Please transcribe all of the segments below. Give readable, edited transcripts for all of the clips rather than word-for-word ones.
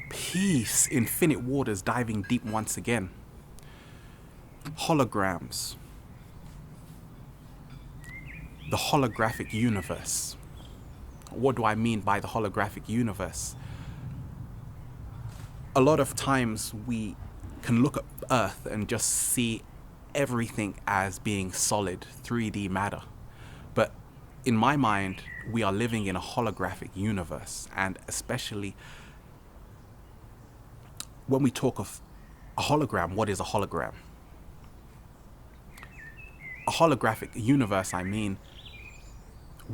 Peace, infinite waters diving deep once again. Holograms. The holographic universe. What do I mean by the holographic universe? A lot of times we can look at Earth and just see everything as being solid, 3D matter. But in my mind, we are living in a holographic universe, and especially when we talk of a hologram, what is a hologram? A holographic universe, I mean,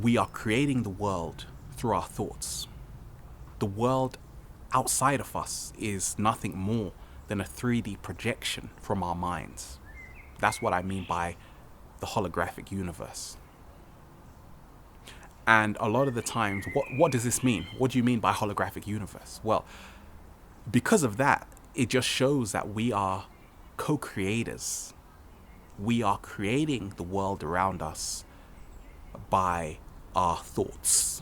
we are creating the world through our thoughts. The world outside of us is nothing more than a 3D projection from our minds. That's what I mean by the holographic universe. And a lot of the times, what does this mean? What do you mean by holographic universe? Well, because of that, it just shows that we are co-creators. We are creating the world around us by our thoughts.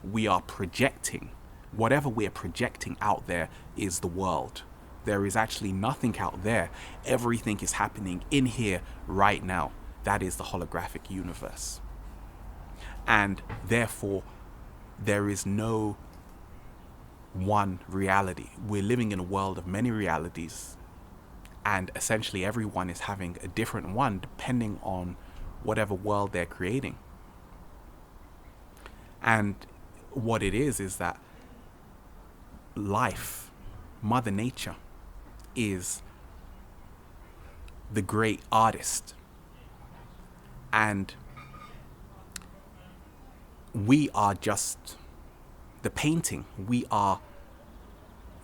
We are projecting. Whatever we are projecting out there is the world. There is actually nothing out there. Everything is happening in here right now. That is the holographic universe. And therefore, there is no one reality. We're living in a world of many realities, and essentially everyone is having a different one depending on whatever world they're creating. And what it is that life, Mother Nature, is the great artist, and we are just the painting. We are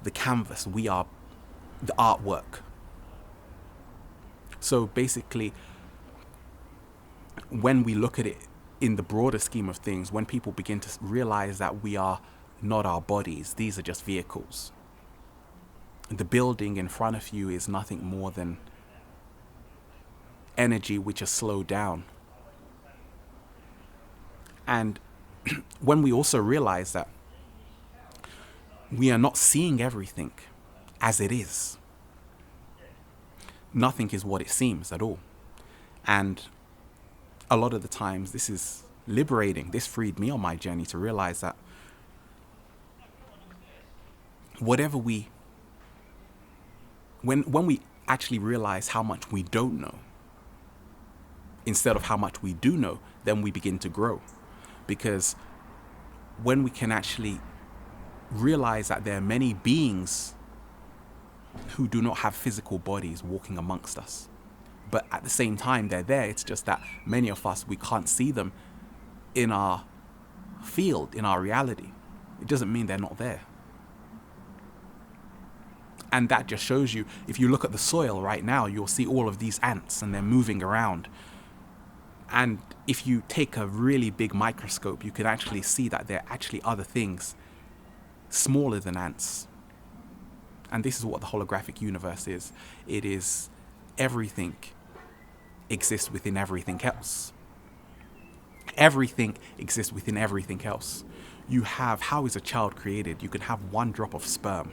the canvas. We are the artwork. So basically, when we look at it in the broader scheme of things, when people begin to realize that we are not our bodies, these are just vehicles. The building in front of you is nothing more than energy which is slowed down. And when we also realize that we are not seeing everything as it is, nothing is what it seems at all. And a lot of the times this is liberating. This freed me on my journey to realize that whatever when we actually realize how much we don't know, instead of how much we do know, then we begin to grow. Because when we can actually realize that there are many beings who do not have physical bodies walking amongst us, but at the same time they're there, it's just that many of us, we can't see them in our field, in our reality. It doesn't mean they're not there. And that just shows you, if you look at the soil right now, you'll see all of these ants and they're moving around. And if you take a really big microscope, you can actually see that there are actually other things smaller than ants. And this is what the holographic universe is. It is everything exists within everything else. Everything exists within everything else. You have, how is a child created? You can have one drop of sperm.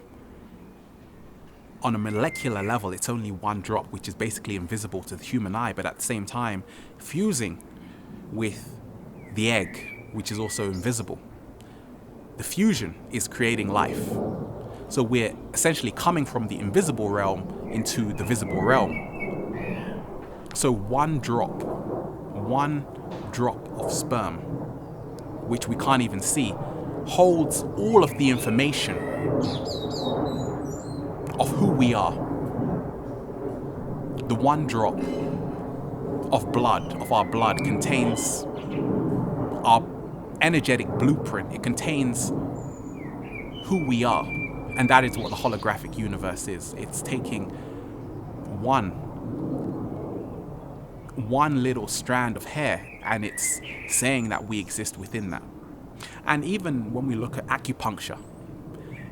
On a molecular level, it's only one drop, which is basically invisible to the human eye, but at the same time, fusing with the egg, which is also invisible. The fusion is creating life. So we're essentially coming from the invisible realm into the visible realm. So one drop of sperm, which we can't even see, holds all of the information of who we are. The one drop of blood, of our blood, contains our energetic blueprint. It contains who we are. And that is what the holographic universe is. It's taking one little strand of hair, and it's saying that we exist within that. And even when we look at acupuncture,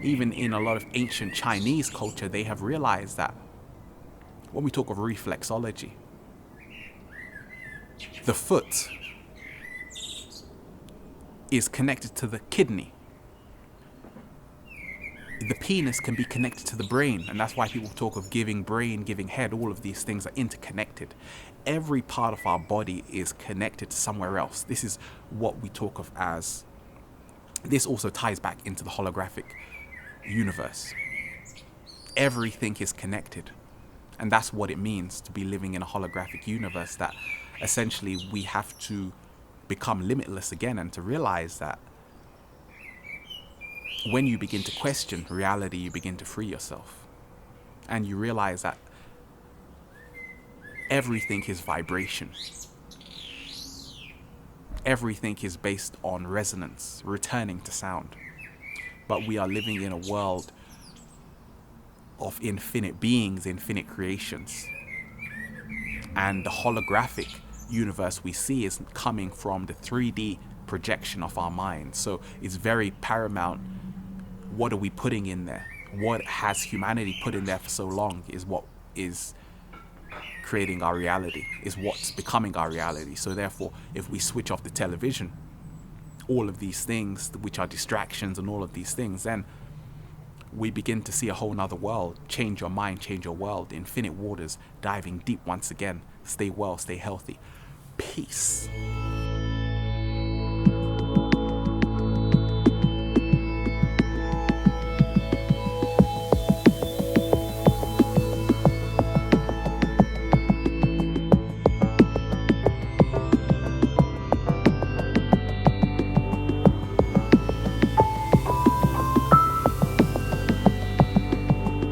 even in a lot of ancient Chinese culture, they have realized that when we talk of reflexology, the foot is connected to the kidney. The penis can be connected to the brain, and that's why people talk of giving brain, giving head. All of these things are interconnected. Every part of our body is connected to somewhere else. This is what we talk of as, this also ties back into the holographic universe. Everything is connected. And that's what it means to be living in a holographic universe, that essentially we have to become limitless again, and to realize that when you begin to question reality, you begin to free yourself. And you realize that everything is vibration. Everything is based on resonance, returning to sound. But we are living in a world of infinite beings, infinite creations. And the holographic universe we see is coming from the 3D projection of our mind. So it's very paramount. What are we putting in there? What has humanity put in there for so long is what is creating our reality, is what's becoming our reality. So therefore, if we switch off the television, all of these things, which are distractions and all of these things, then we begin to see a whole nother world. Change your mind, change your world. Infinite waters, diving deep once again. Stay well, stay healthy. Peace.